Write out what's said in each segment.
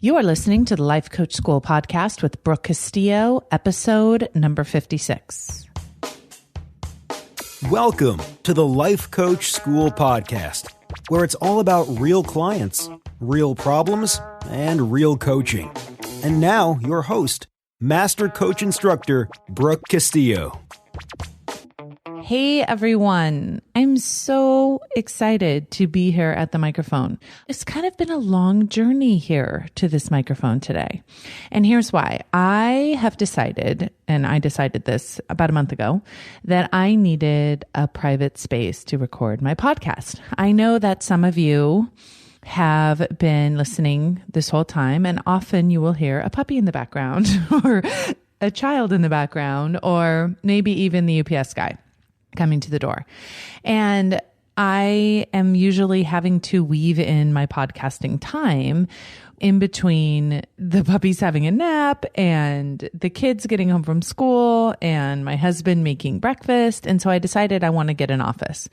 You are listening to the Life Coach School podcast with Brooke Castillo, episode number 56. Welcome to the Life Coach School podcast, where it's all about real clients, real problems, and real coaching. And now, your host, Master Coach Instructor, Brooke Castillo. Hey everyone, I'm so excited to be here at the microphone. It's kind of been a long journey here to this microphone today. And here's why. I have decided, and I decided this about a month ago, that I needed a private space to record my podcast. I know that some of you have been listening this whole time, and often you will hear a puppy in the background or a child in the background, or maybe even the UPS guy coming to the door. And I am usually having to weave in my podcasting time in between the puppies having a nap and the kids getting home from school and my husband making breakfast. And so I decided I want to get an office,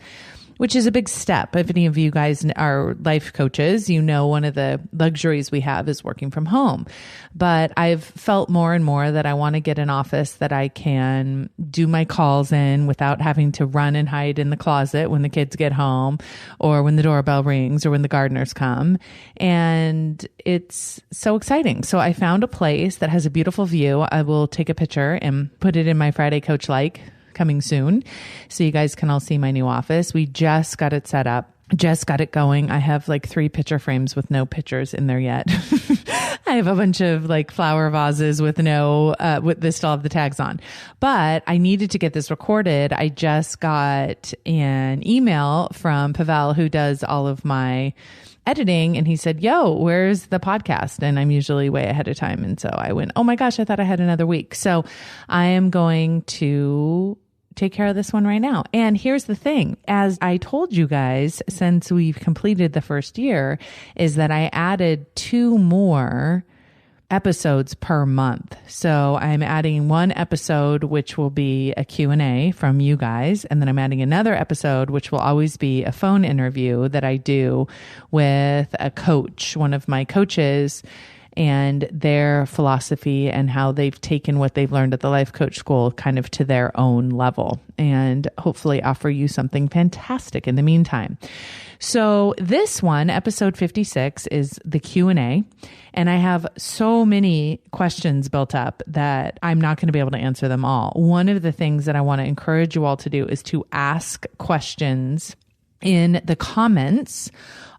which is a big step. If any of you guys are life coaches, you know one of the luxuries we have is working from home. But I've felt more and more that I want to get an office that I can do my calls in without having to run and hide in the closet when the kids get home or when the doorbell rings or when the gardeners come. And it's so exciting. So I found a place that has a beautiful view. I will take a picture and put it in my Friday Coach Like coming soon, so you guys can all see my new office. We just got it set up, just got it going. I have like 3 picture frames with no pictures in there yet. I have a bunch of like flower vases with no, with this still have the tags on, but I needed to get this recorded. I just got an email from Pavel, who does all of my editing, and he said, yo, where's the podcast? And I'm usually way ahead of time. And so I went, oh my gosh, I thought I had another week. So I am going to take care of this one right now. And here's the thing, as I told you guys, since we've completed the first year, is that I added 2 more episodes per month. So I'm adding 1 episode, which will be a Q&A from you guys. And then I'm adding another episode, which will always be a phone interview that I do with a coach, one of my coaches, and their philosophy and how they've taken what they've learned at the Life Coach School kind of to their own level, and hopefully offer you something fantastic in the meantime. So this one, episode 56, is the Q&A, and I have so many questions built up that I'm not going to be able to answer them all. One of the things that I want to encourage you all to do is to ask questions in the comments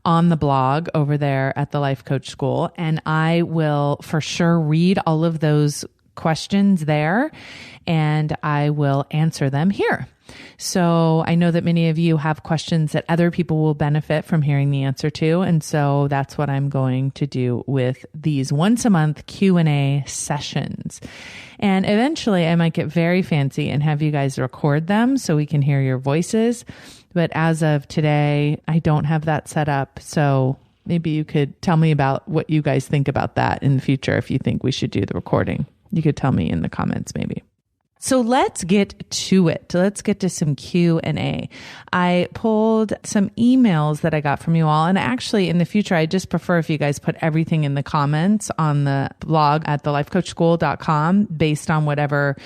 on the blog over there at the Life Coach School. And I will for sure read all of those questions there, and I will answer them here. So I know that many of you have questions that other people will benefit from hearing the answer to. And so that's what I'm going to do with these once a month Q&A sessions. And eventually I might get very fancy and have you guys record them so we can hear your voices. But as of today, I don't have that set up. So maybe you could tell me about what you guys think about that in the future. If you think we should do the recording, you could tell me in the comments maybe. So let's get to it. Let's get to some Q&A. I pulled some emails that I got from you all. And actually in the future, I just prefer if you guys put everything in the comments on the blog at thelifecoachschool.com based on whatever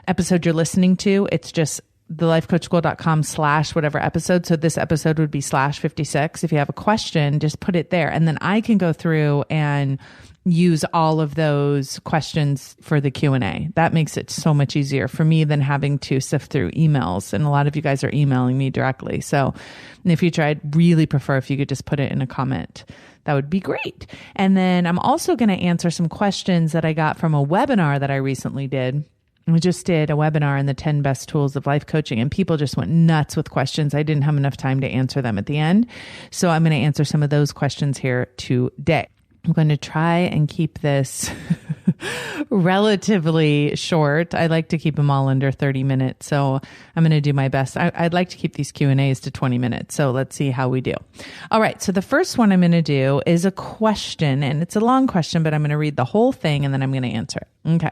episode you're listening to. It's just thelifecoachschool.com/whatever episode. So this episode would be /56. If you have a question, just put it there. And then I can go through and use all of those questions for the Q&A. That makes it so much easier for me than having to sift through emails. And a lot of you guys are emailing me directly. So in the future, I'd really prefer if you could just put it in a comment. That would be great. And then I'm also going to answer some questions that I got from a webinar that I recently did. We just did a webinar on the 10 best tools of life coaching, and people just went nuts with questions. I didn't have enough time to answer them at the end. So I'm going to answer some of those questions here today. I'm going to try and keep this relatively short. I like to keep them all under 30 minutes. So I'm going to do my best. I'd like to keep these Q&As to 20 minutes. So let's see how we do. All right. So the first one I'm going to do is a question, and it's a long question, but I'm going to read the whole thing and then I'm going to answer it. Okay.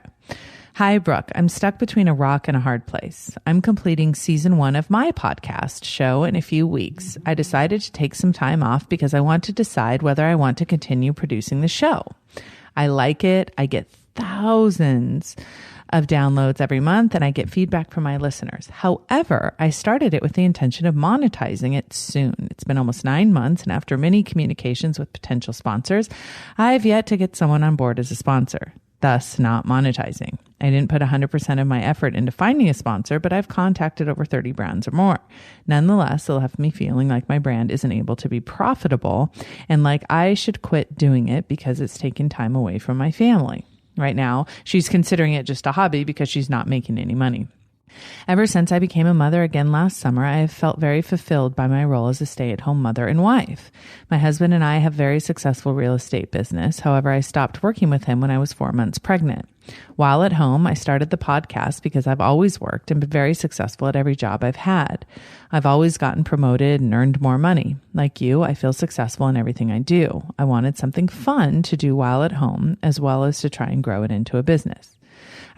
Hi, Brooke. I'm stuck between a rock and a hard place. I'm completing season 1 of my podcast show in a few weeks. I decided to take some time off because I want to decide whether I want to continue producing the show. I like it. I get thousands of downloads every month, and I get feedback from my listeners. However, I started it with the intention of monetizing it soon. It's been almost 9 months, and after many communications with potential sponsors, I've yet to get someone on board as a sponsor, thus not monetizing. I didn't put 100% of my effort into finding a sponsor, but I've contacted over 30 brands or more. Nonetheless, it'll have me feeling like my brand isn't able to be profitable and like I should quit doing it because it's taken time away from my family. Right now, she's considering it just a hobby because she's not making any money. Ever since I became a mother again last summer, I have felt very fulfilled by my role as a stay-at-home mother and wife. My husband and I have very successful real estate business. However, I stopped working with him when I was 4 months pregnant. While at home, I started the podcast because I've always worked and been very successful at every job I've had. I've always gotten promoted and earned more money. Like you, I feel successful in everything I do. I wanted something fun to do while at home, as well as to try and grow it into a business.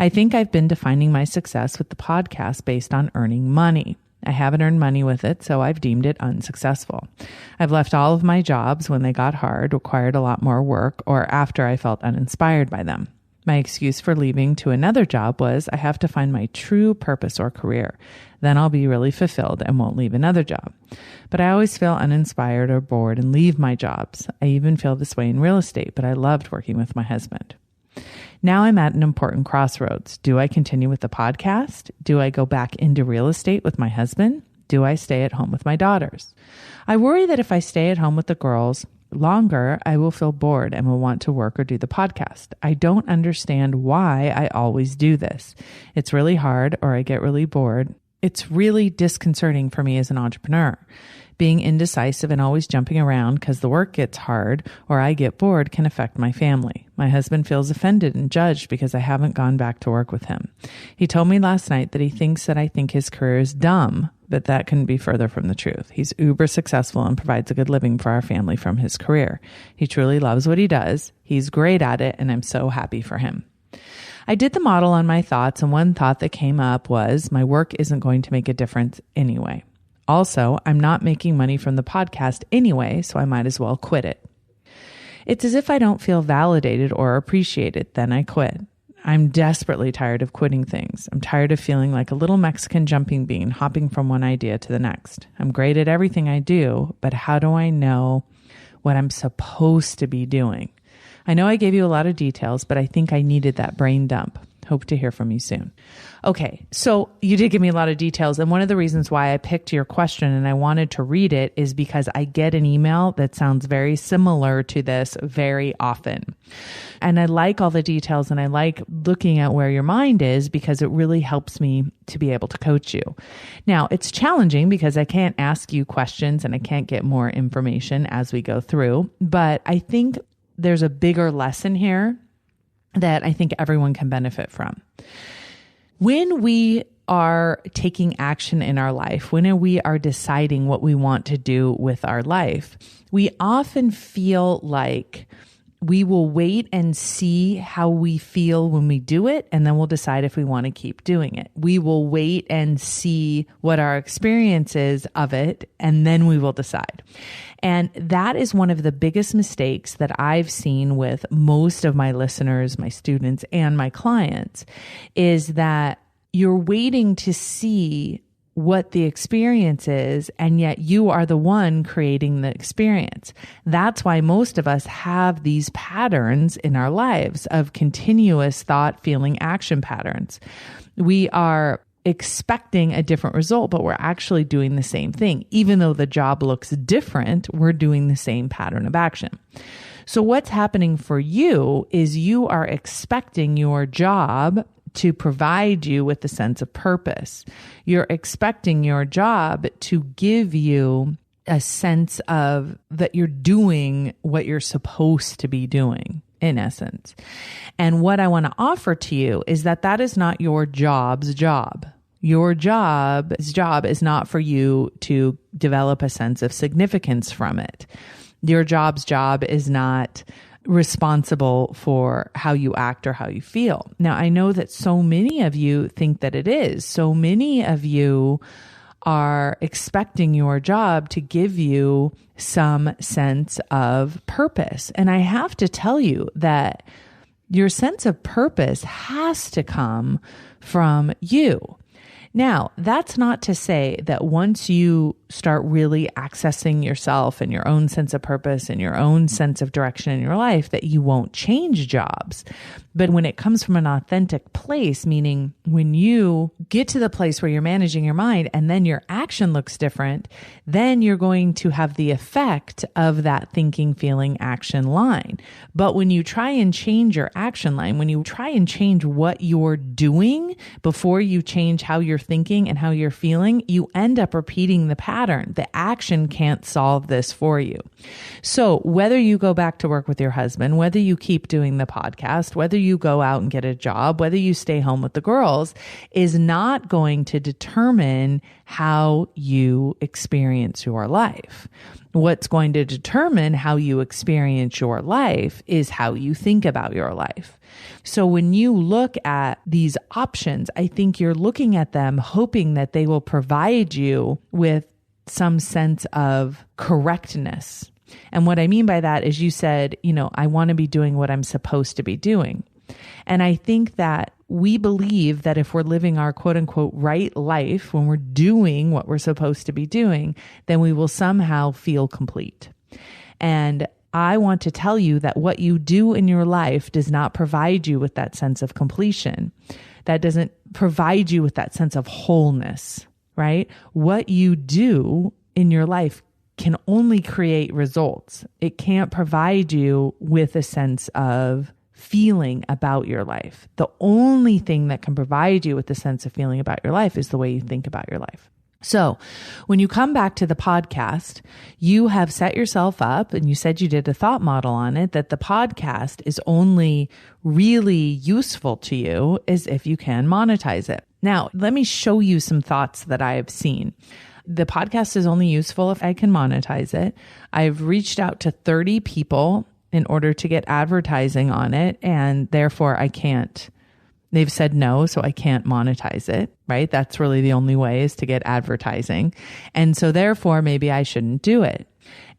I think I've been defining my success with the podcast based on earning money. I haven't earned money with it, so I've deemed it unsuccessful. I've left all of my jobs when they got hard, required a lot more work, or after I felt uninspired by them. My excuse for leaving to another job was I have to find my true purpose or career. Then I'll be really fulfilled and won't leave another job. But I always feel uninspired or bored and leave my jobs. I even feel this way in real estate, but I loved working with my husband. Now I'm at an important crossroads. Do I continue with the podcast? Do I go back into real estate with my husband? Do I stay at home with my daughters? I worry that if I stay at home with the girls longer, I will feel bored and will want to work or do the podcast. I don't understand why I always do this. It's really hard, or I get really bored. It's really disconcerting for me as an entrepreneur. Being indecisive and always jumping around because the work gets hard or I get bored can affect my family. My husband feels offended and judged because I haven't gone back to work with him. He told me last night that he thinks that I think his career is dumb, but that couldn't be further from the truth. He's uber successful and provides a good living for our family from his career. He truly loves what he does. He's great at it, and I'm so happy for him. I did the model on my thoughts, and one thought that came up was my work isn't going to make a difference anyway. Also, I'm not making money from the podcast anyway, so I might as well quit it. It's as if I don't feel validated or appreciated, then I quit. I'm desperately tired of quitting things. I'm tired of feeling like a little Mexican jumping bean, hopping from one idea to the next. I'm great at everything I do, but how do I know what I'm supposed to be doing? I know I gave you a lot of details, but I think I needed that brain dump. Hope to hear from you soon. Okay, so you did give me a lot of details. And one of the reasons why I picked your question and I wanted to read it is because I get an email that sounds very similar to this very often. And I like all the details and I like looking at where your mind is because it really helps me to be able to coach you. Now, it's challenging because I can't ask you questions and I can't get more information as we go through, but I think there's a bigger lesson here that I think everyone can benefit from. When we are taking action in our life, when we are deciding what we want to do with our life, we often feel like we will wait and see how we feel when we do it, and then we'll decide if we want to keep doing it. We will wait and see what our experience is of it, and then we will decide. And that is one of the biggest mistakes that I've seen with most of my listeners, my students, and my clients, is that you're waiting to see what the experience is, and yet you are the one creating the experience. That's why most of us have these patterns in our lives of continuous thought, feeling, action patterns. We are expecting a different result, but we're actually doing the same thing. Even though the job looks different, we're doing the same pattern of action. So what's happening for you is you are expecting your job to provide you with a sense of purpose. You're expecting your job to give you a sense of that you're doing what you're supposed to be doing, in essence. And what I want to offer to you is that that is not your job's job. Your job's job is not for you to develop a sense of significance from it. Your job's job is not responsible for how you act or how you feel. Now, I know that so many of you think that it is. So many of you are expecting your job to give you some sense of purpose. And I have to tell you that Your sense of purpose has to come from you. Now, that's not to say that once you start really accessing yourself and your own sense of purpose and your own sense of direction in your life, that you won't change jobs. But when it comes from an authentic place, meaning when you get to the place where you're managing your mind and then your action looks different, then you're going to have the effect of that thinking, feeling, action line. But when you try and change your action line, when you try and change what you're doing before you change how you're thinking and how you're feeling, you end up repeating the pattern. The action can't solve this for you. So whether you go back to work with your husband, whether you keep doing the podcast, whether you go out and get a job, whether you stay home with the girls, is not going to determine how you experience your life. What's going to determine how you experience your life is how you think about your life. So when you look at these options, I think you're looking at them hoping that they will provide you with some sense of correctness. And what I mean by that is you said, I want to be doing what I'm supposed to be doing. And I think that we believe that if we're living our quote unquote right life, when we're doing what we're supposed to be doing, then we will somehow feel complete. And I want to tell you that what you do in your life does not provide you with that sense of completion. That doesn't provide you with that sense of wholeness, right? What you do in your life can only create results. It can't provide you with a sense of feeling about your life. The only thing that can provide you with the sense of feeling about your life is the way you think about your life. So when you come back to the podcast, you have set yourself up and you said you did a thought model on it, that the podcast is only really useful to you is if you can monetize it. Now, let me show you some thoughts that I have seen. The podcast is only useful if I can monetize it. I've reached out to 30 people in order to get advertising on it, and therefore I can't. They've said no, so I can't monetize it, right? That's really the only way, is to get advertising. And so therefore, maybe I shouldn't do it.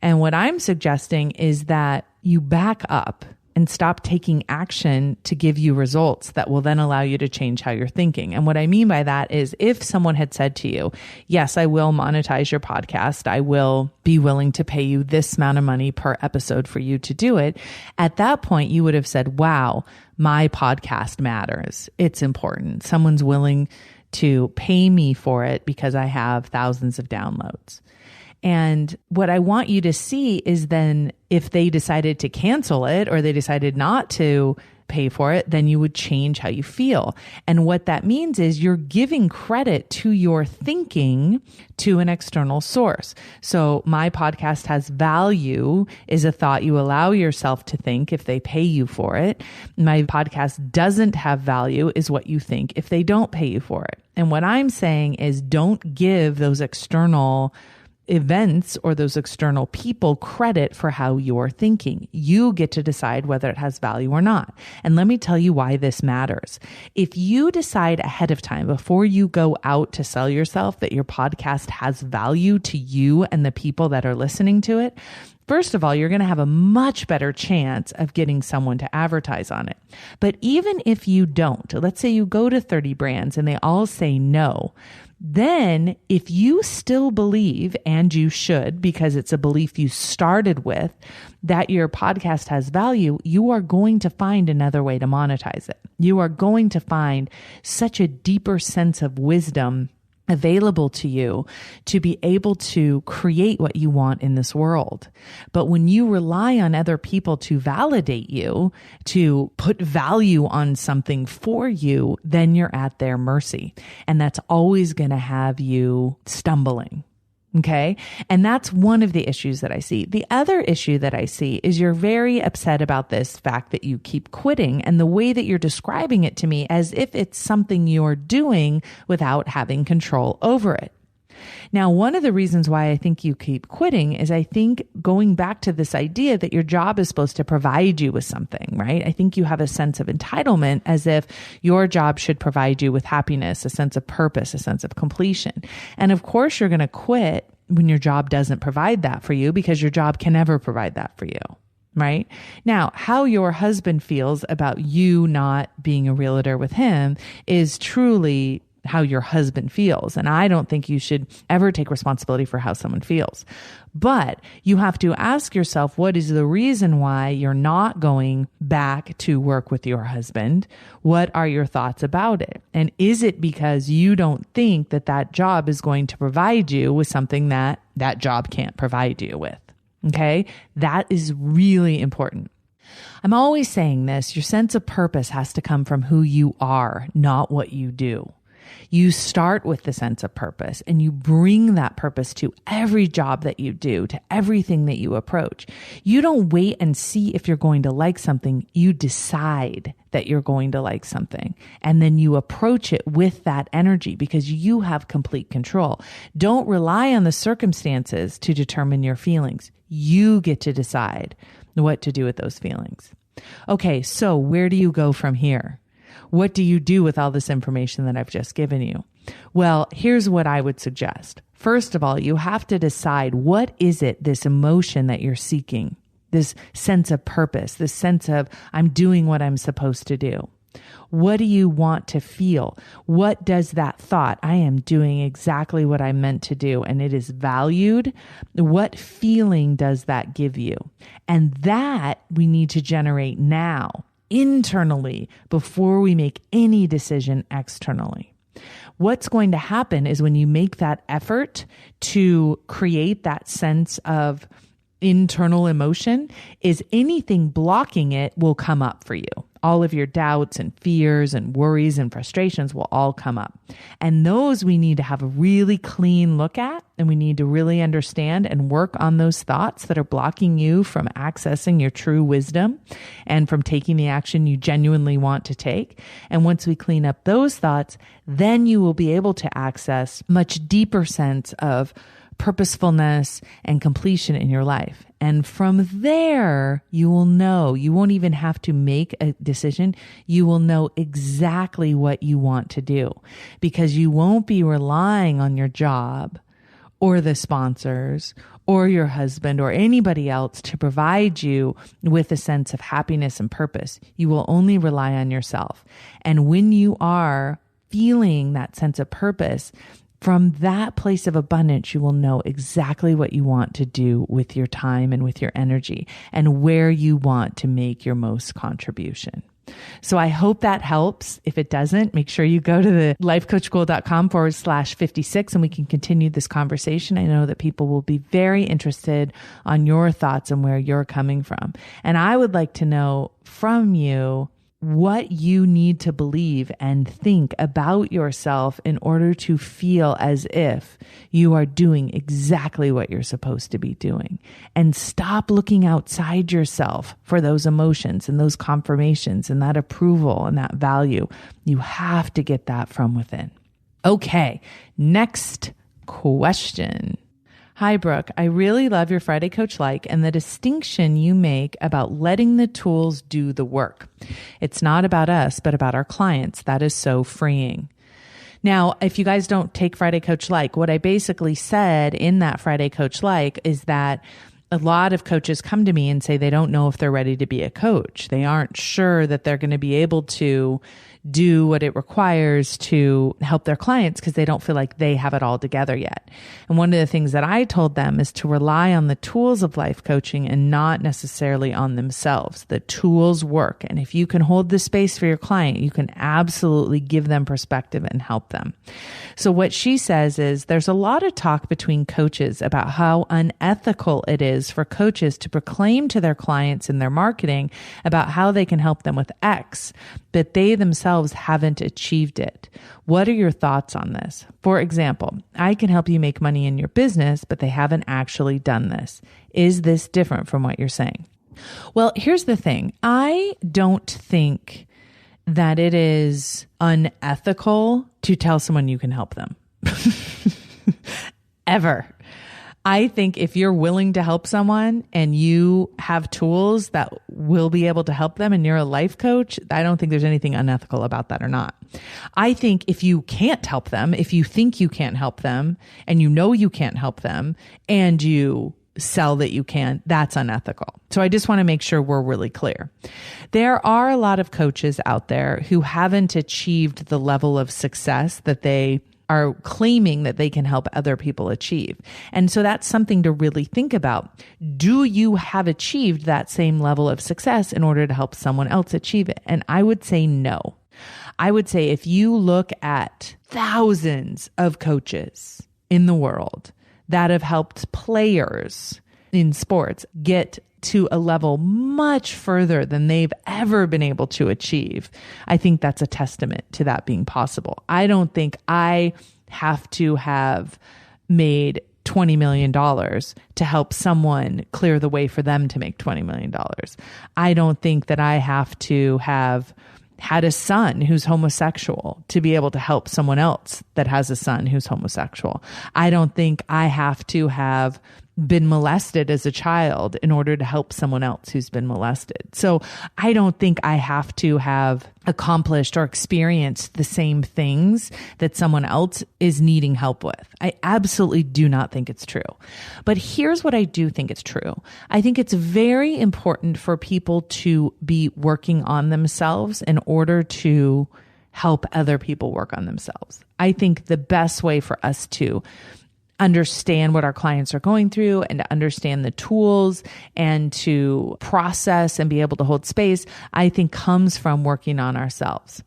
And what I'm suggesting is that you back up and stop taking action to give you results that will then allow you to change how you're thinking. And what I mean by that is, if someone had said to you, yes, I will monetize your podcast, I will be willing to pay you this amount of money per episode for you to do it, at that point you would have said, wow, my podcast matters. It's important. Someone's willing to pay me for it because I have thousands of downloads. And what I want you to see is then if they decided to cancel it or they decided not to pay for it, then you would change how you feel. And what that means is you're giving credit to your thinking to an external source. So my podcast has value is a thought you allow yourself to think if they pay you for it. My podcast doesn't have value is what you think if they don't pay you for it. And what I'm saying is, don't give those external events or those external people credit for how you're thinking. You get to decide whether it has value or not. And let me tell you why this matters. If you decide ahead of time, before you go out to sell yourself, that your podcast has value to you and the people that are listening to it, first of all, you're going to have a much better chance of getting someone to advertise on it. But even if you don't, let's say you go to 30 brands and they all say no, then if you still believe, and you should, because it's a belief you started with, that your podcast has value, you are going to find another way to monetize it. You are going to find such a deeper sense of wisdom available to you to be able to create what you want in this world. But when you rely on other people to validate you, to put value on something for you, then you're at their mercy. And that's always going to have you stumbling. Okay. And that's one of the issues that I see. The other issue that I see is you're very upset about this fact that you keep quitting, and the way that you're describing it to me as if it's something you're doing without having control over it. Now, one of the reasons why I think you keep quitting is I think going back to this idea that your job is supposed to provide you with something, right? I think you have a sense of entitlement as if your job should provide you with happiness, a sense of purpose, a sense of completion. And of course, you're going to quit when your job doesn't provide that for you, because your job can never provide that for you. right? Now, how your husband feels about you not being a realtor with him is truly how your husband feels. And I don't think you should ever take responsibility for how someone feels. But you have to ask yourself, what is the reason why you're not going back to work with your husband? What are your thoughts about it? And is it because you don't think that that job is going to provide you with something that that job can't provide you with? Okay? That is really important. I'm always saying this, your sense of purpose has to come from who you are, not what you do. You start with the sense of purpose and you bring that purpose to every job that you do, to everything that you approach. You don't wait and see if you're going to like something. You decide that you're going to like something. And then you approach it with that energy because you have complete control. Don't rely on the circumstances to determine your feelings. You get to decide what to do with those feelings. Okay, so where do you go from here? What do you do with all this information that I've just given you? Well, here's what I would suggest. First of all, you have to decide, what is it, this emotion that you're seeking, this sense of purpose, this sense of I'm doing what I'm supposed to do. What do you want to feel? What does that thought, I am doing exactly what I'm meant to do, and it is valued? What feeling does that give you? And that we need to generate now, internally, before we make any decision externally. What's going to happen is when you make that effort to create that sense of internal emotion, is anything blocking it will come up for you. All of your doubts and fears and worries and frustrations will all come up. And those we need to have a really clean look at, and we need to really understand and work on those thoughts that are blocking you from accessing your true wisdom and from taking the action you genuinely want to take. And once we clean up those thoughts, then you will be able to access much deeper sense of purposefulness and completion in your life. And from there, you will know, you won't even have to make a decision. You will know exactly what you want to do because you won't be relying on your job or the sponsors or your husband or anybody else to provide you with a sense of happiness and purpose. You will only rely on yourself. And when you are feeling that sense of purpose, from that place of abundance, you will know exactly what you want to do with your time and with your energy and where you want to make your most contribution. So I hope that helps. If it doesn't, make sure you go to the lifecoachschool.com/56 and we can continue this conversation. I know that people will be very interested on your thoughts and where you're coming from. And I would like to know from you what you need to believe and think about yourself in order to feel as if you are doing exactly what you're supposed to be doing. And stop looking outside yourself for those emotions and those confirmations and that approval and that value. You have to get that from within. Okay, next question. Hi, Brooke. I really love your Friday Coach Like and the distinction you make about letting the tools do the work. It's not about us, but about our clients. That is so freeing. Now, if you guys don't take Friday Coach Like, what I basically said in that Friday Coach Like is that a lot of coaches come to me and say they don't know if they're ready to be a coach. They aren't sure that they're going to be able to do what it requires to help their clients because they don't feel like they have it all together yet. And one of the things that I told them is to rely on the tools of life coaching and not necessarily on themselves. The tools work. And if you can hold the space for your client, you can absolutely give them perspective and help them. So what she says is there's a lot of talk between coaches about how unethical it is for coaches to proclaim to their clients in their marketing about how they can help them with X, but they themselves haven't achieved it. What are your thoughts on this? For example, I can help you make money in your business, but they haven't actually done this. Is this different from what you're saying? Well, here's the thing. I don't think that it is unethical to tell someone you can help them. Ever. I think if you're willing to help someone and you have tools that will be able to help them and you're a life coach, I don't think there's anything unethical about that or not. I think if you can't help them, if you think you can't help them and you know you can't help them and you sell that you can, that's unethical. So I just want to make sure we're really clear. There are a lot of coaches out there who haven't achieved the level of success that they are claiming that they can help other people achieve. And so that's something to really think about. Do you have achieved that same level of success in order to help someone else achieve it? And I would say no. I would say if you look at thousands of coaches in the world that have helped players in sports get to a level much further than they've ever been able to achieve, I think that's a testament to that being possible. I don't think I have to have made $20 million to help someone clear the way for them to make $20 million. I don't think that I have to have had a son who's homosexual to be able to help someone else that has a son who's homosexual. I don't think I have to have been molested as a child in order to help someone else who's been molested. So I don't think I have to have accomplished or experienced the same things that someone else is needing help with. I absolutely do not think it's true. But here's what I do think it's true. I think it's very important for people to be working on themselves in order to help other people work on themselves. I think the best way for us to understand what our clients are going through and to understand the tools and to process and be able to hold space, I think comes from working on ourselves.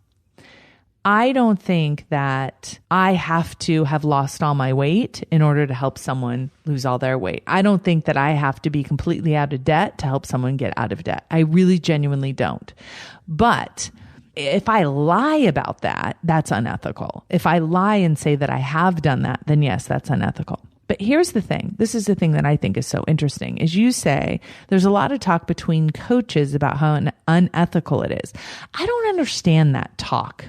I don't think that I have to have lost all my weight in order to help someone lose all their weight. I don't think that I have to be completely out of debt to help someone get out of debt. I really genuinely don't. But if I lie about that, that's unethical. If I lie and say that I have done that, then yes, that's unethical. But here's the thing. This is the thing that I think is so interesting. Is you say there's a lot of talk between coaches about how unethical it is. I don't understand that talk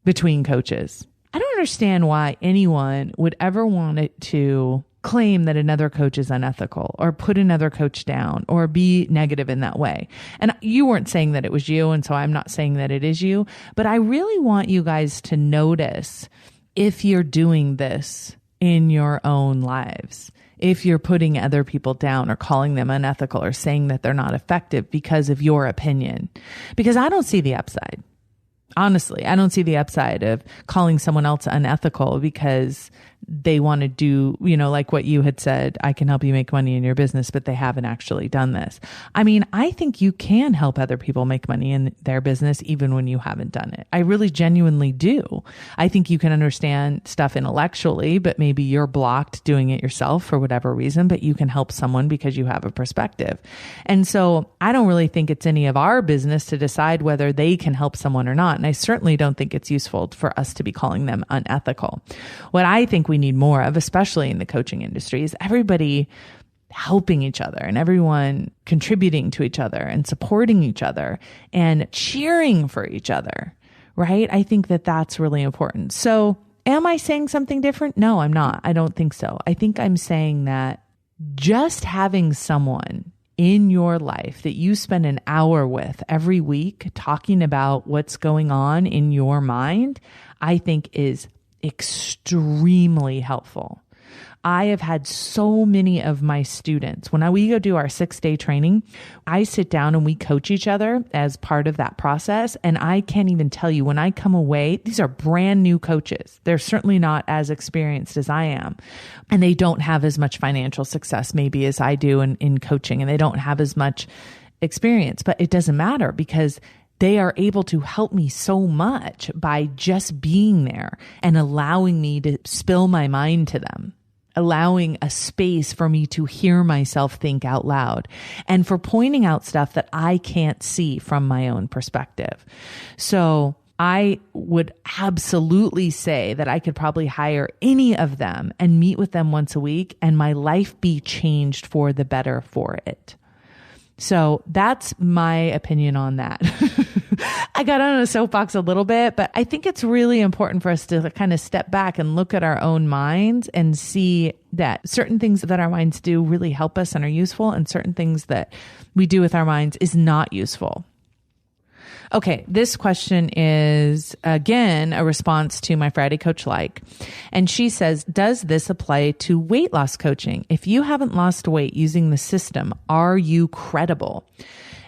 between coaches. I don't understand why anyone would ever want it to claim that another coach is unethical or put another coach down or be negative in that way. And you weren't saying that it was you, and so I'm not saying that it is you, but I really want you guys to notice if you're doing this in your own lives, if you're putting other people down or calling them unethical or saying that they're not effective because of your opinion, because I don't see the upside. Honestly, I don't see the upside of calling someone else unethical because they want to do, like what you had said, I can help you make money in your business, but they haven't actually done this. I mean, I think you can help other people make money in their business even when you haven't done it. I really genuinely do. I think you can understand stuff intellectually, but maybe you're blocked doing it yourself for whatever reason, but you can help someone because you have a perspective. And so I don't really think it's any of our business to decide whether they can help someone or not. And I certainly don't think it's useful for us to be calling them unethical. What I think we need more of, especially in the coaching industry, is everybody helping each other and everyone contributing to each other and supporting each other and cheering for each other, right? I think that that's really important. So am I saying something different? No, I'm not. I don't think so. I think I'm saying that just having someone in your life that you spend an hour with every week talking about what's going on in your mind, I think is extremely helpful. I have had so many of my students, when we go do our 6-day training, I sit down and we coach each other as part of that process. And I can't even tell you, when I come away, these are brand new coaches. They're certainly not as experienced as I am. And they don't have as much financial success maybe as I do in coaching. And they don't have as much experience, but it doesn't matter because they are able to help me so much by just being there and allowing me to spill my mind to them, allowing a space for me to hear myself think out loud, and for pointing out stuff that I can't see from my own perspective. So I would absolutely say that I could probably hire any of them and meet with them once a week and my life be changed for the better for it. So that's my opinion on that. I got on a soapbox a little bit, but I think it's really important for us to kind of step back and look at our own minds and see that certain things that our minds do really help us and are useful, and certain things that we do with our minds is not useful. Okay, this question is, again, a response to my Friday Coach Like. And she says, does this apply to weight loss coaching? If you haven't lost weight using the system, are you credible?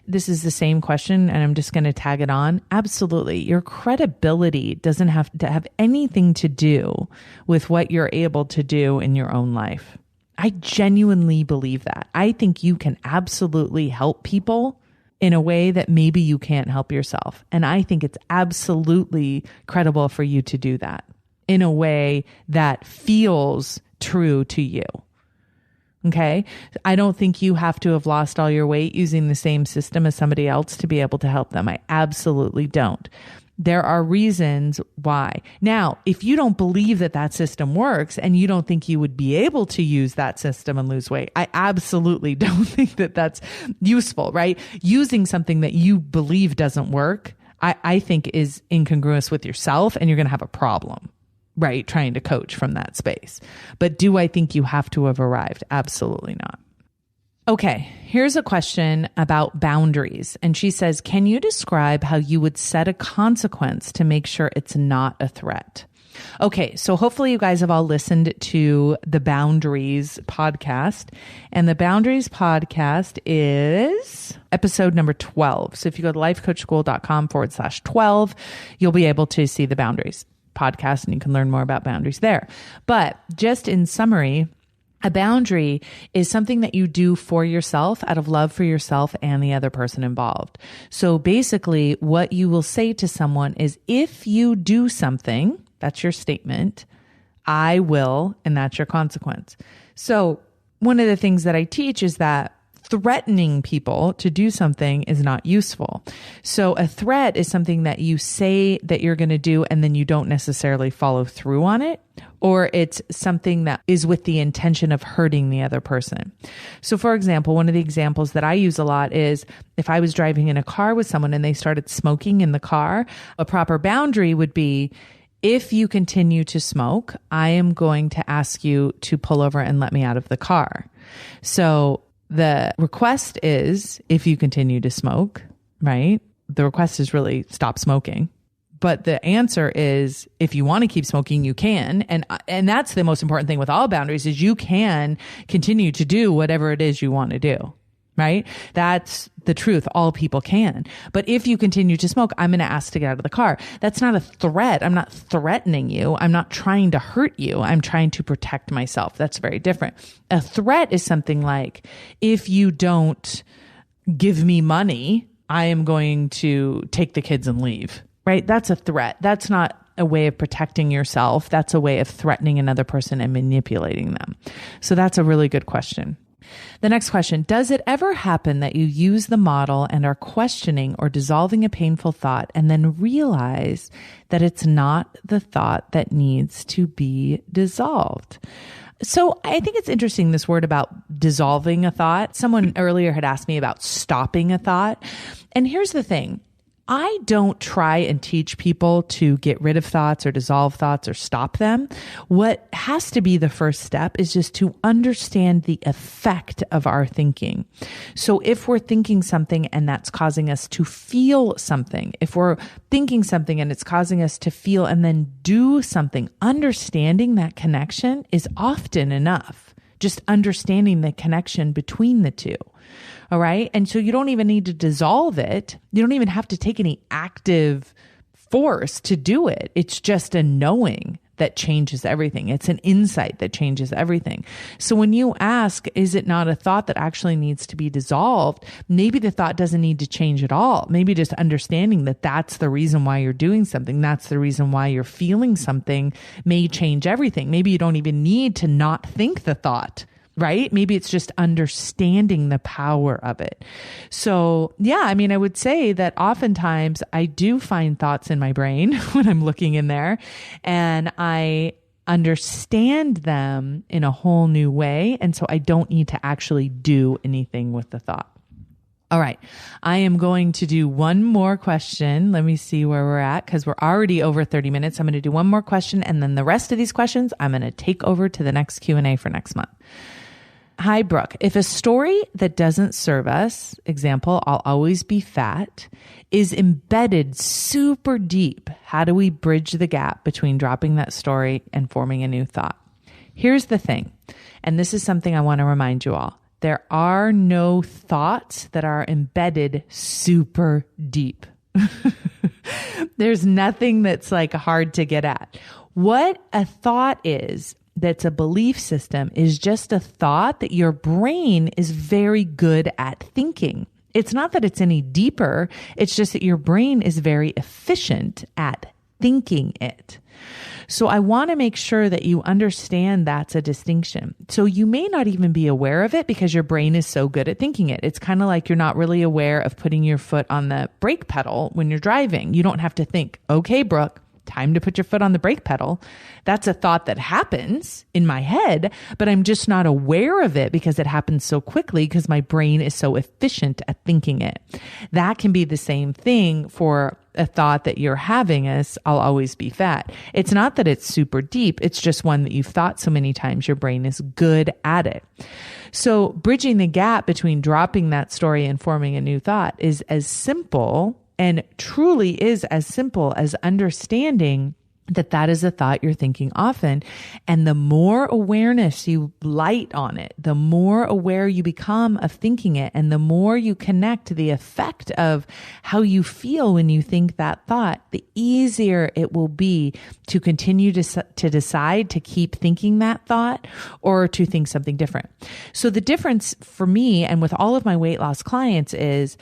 This is the same question, and I'm just going to tag it on. Absolutely. Your credibility doesn't have to have anything to do with what you're able to do in your own life. I genuinely believe that. I think you can absolutely help people in a way that maybe you can't help yourself. And I think it's absolutely credible for you to do that in a way that feels true to you. Okay. I don't think you have to have lost all your weight using the same system as somebody else to be able to help them. I absolutely don't. There are reasons why. Now, if you don't believe that that system works and you don't think you would be able to use that system and lose weight, I absolutely don't think that that's useful, right? Using something that you believe doesn't work, I think is incongruous with yourself, and you're going to have a problem, right? Trying to coach from that space. But do I think you have to have arrived? Absolutely not. Okay, here's a question about boundaries. And she says, can you describe how you would set a consequence to make sure it's not a threat? Okay, so hopefully you guys have all listened to the Boundaries podcast. And the Boundaries podcast is episode number 12. So if you go to lifecoachschool.com/12, you'll be able to see the Boundaries podcast and you can learn more about boundaries there. But just in summary, a boundary is something that you do for yourself out of love for yourself and the other person involved. So basically what you will say to someone is, if you do something, that's your statement, I will, and that's your consequence. So one of the things that I teach is that threatening people to do something is not useful. So a threat is something that you say that you're going to do and then you don't necessarily follow through on it, or it's something that is with the intention of hurting the other person. So for example, one of the examples that I use a lot is if I was driving in a car with someone and they started smoking in the car, a proper boundary would be, if you continue to smoke, I am going to ask you to pull over and let me out of the car. So the request is, if you continue to smoke, right? The request is really stop smoking. But the answer is, if you want to keep smoking, you can. And that's the most important thing with all boundaries, is you can continue to do whatever it is you want to do, right? That's the truth. All people can. But if you continue to smoke, I'm going to ask to get out of the car. That's not a threat. I'm not threatening you. I'm not trying to hurt you. I'm trying to protect myself. That's very different. A threat is something like, if you don't give me money, I am going to take the kids and leave, right? That's a threat. That's not a way of protecting yourself. That's a way of threatening another person and manipulating them. So that's a really good question. The next question, does it ever happen that you use the model and are questioning or dissolving a painful thought and then realize that it's not the thought that needs to be dissolved? So I think it's interesting, this word about dissolving a thought. Someone earlier had asked me about stopping a thought. And here's the thing. I don't try and teach people to get rid of thoughts or dissolve thoughts or stop them. What has to be the first step is just to understand the effect of our thinking. So if we're thinking something and that's causing us to feel something, if we're thinking something and it's causing us to feel and then do something, understanding that connection is often enough. Just understanding the connection between the two. All right. And so you don't even need to dissolve it. You don't even have to take any active force to do it. It's just a knowing that changes everything. It's an insight that changes everything. So when you ask, is it not a thought that actually needs to be dissolved? Maybe the thought doesn't need to change at all. Maybe just understanding that that's the reason why you're doing something. That's the reason why you're feeling something may change everything. Maybe you don't even need to not think the thought. Right? Maybe it's just understanding the power of it. So yeah, I mean, I would say that oftentimes I do find thoughts in my brain when I'm looking in there, and I understand them in a whole new way. And so I don't need to actually do anything with the thought. All right. I am going to do one more question. Let me see where we're at, because we're already over 30 minutes. I'm going to do one more question, and then the rest of these questions, I'm going to take over to the next Q&A for next month. Hi, Brooke. If a story that doesn't serve us, example, I'll always be fat, is embedded super deep, how do we bridge the gap between dropping that story and forming a new thought? Here's the thing, and this is something I want to remind you all. There are no thoughts that are embedded super deep. There's nothing that's like hard to get at. What a thought is, that's a belief system, is just a thought that your brain is very good at thinking. It's not that it's any deeper. It's just that your brain is very efficient at thinking it. So I want to make sure that you understand that's a distinction. So you may not even be aware of it because your brain is so good at thinking it. It's kind of like you're not really aware of putting your foot on the brake pedal when you're driving. You don't have to think, okay, Brooke, time to put your foot on the brake pedal. That's a thought that happens in my head, but I'm just not aware of it because it happens so quickly because my brain is so efficient at thinking it. That can be the same thing for a thought that you're having as I'll always be fat. It's not that it's super deep. It's just one that you've thought so many times, your brain is good at it. So bridging the gap between dropping that story and forming a new thought is as simple, and truly is as simple as understanding that that is a thought you're thinking often. And the more awareness you light on it, the more aware you become of thinking it, and the more you connect to the effect of how you feel when you think that thought, the easier it will be to continue to decide to keep thinking that thought or to think something different. So the difference for me and with all of my weight loss clients is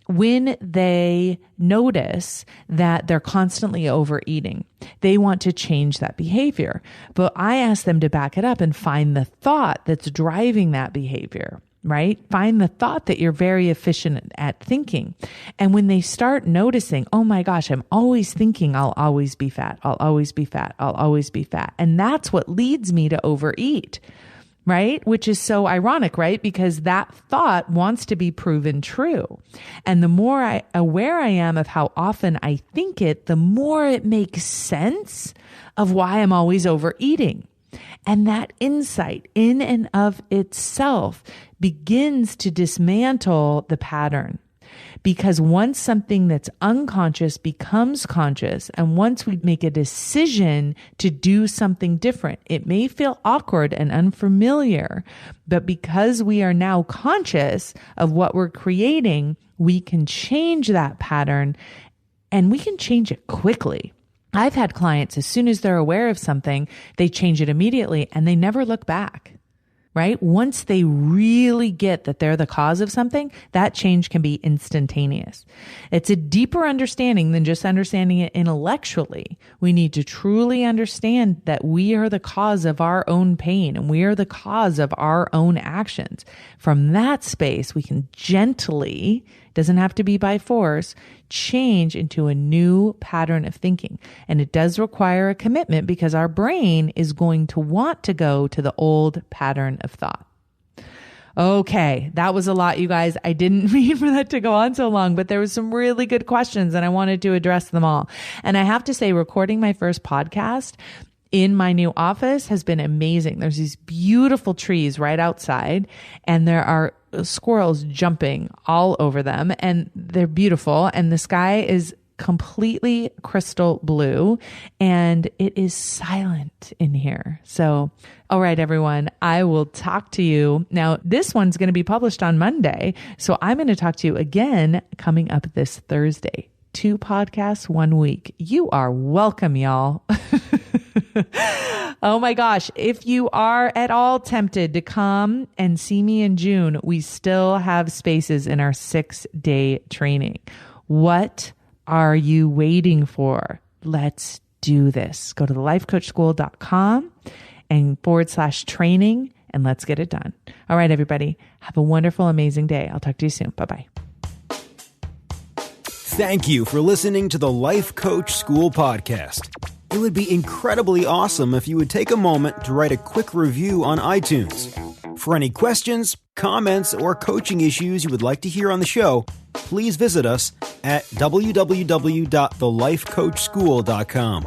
when they notice that they're constantly overeating, they want to change that behavior. But I ask them to back it up and find the thought that's driving that behavior, right? Find the thought that you're very efficient at thinking. And when they start noticing, oh my gosh, I'm always thinking I'll always be fat, I'll always be fat, I'll always be fat. And that's what leads me to overeat. Right? Which is so ironic, right? Because that thought wants to be proven true. And the more aware I am of how often I think it, the more it makes sense of why I'm always overeating. And that insight in and of itself begins to dismantle the pattern. Because once something that's unconscious becomes conscious, and once we make a decision to do something different, it may feel awkward and unfamiliar, but because we are now conscious of what we're creating, we can change that pattern, and we can change it quickly. I've had clients, as soon as they're aware of something, they change it immediately and they never look back. Right? Once they really get that they're the cause of something, that change can be instantaneous. It's a deeper understanding than just understanding it intellectually. We need to truly understand that we are the cause of our own pain and we are the cause of our own actions. From that space, we can gently, doesn't have to be by force, change into a new pattern of thinking. And it does require a commitment because our brain is going to want to go to the old pattern of thought. Okay, that was a lot, you guys. I didn't mean for that to go on so long, but there was some really good questions and I wanted to address them all. And I have to say, recording my first podcast in my new office has been amazing. There's these beautiful trees right outside and there are squirrels jumping all over them and they're beautiful. And the sky is completely crystal blue and it is silent in here. So, all right, everyone, I will talk to you. Now, this one's going to be published on Monday. So I'm going to talk to you again coming up this Thursday. 2 podcasts, 1 week. You are welcome, y'all. Oh my gosh. If you are at all tempted to come and see me in June, we still have spaces in our 6-day training. What are you waiting for? Let's do this. Go to thelifecoachschool.com and /training and let's get it done. All right, everybody. Have a wonderful, amazing day. I'll talk to you soon. Bye-bye. Thank you for listening to the Life Coach School podcast. It would be incredibly awesome if you would take a moment to write a quick review on iTunes. For any questions, comments, or coaching issues you would like to hear on the show, please visit us at www.thelifecoachschool.com.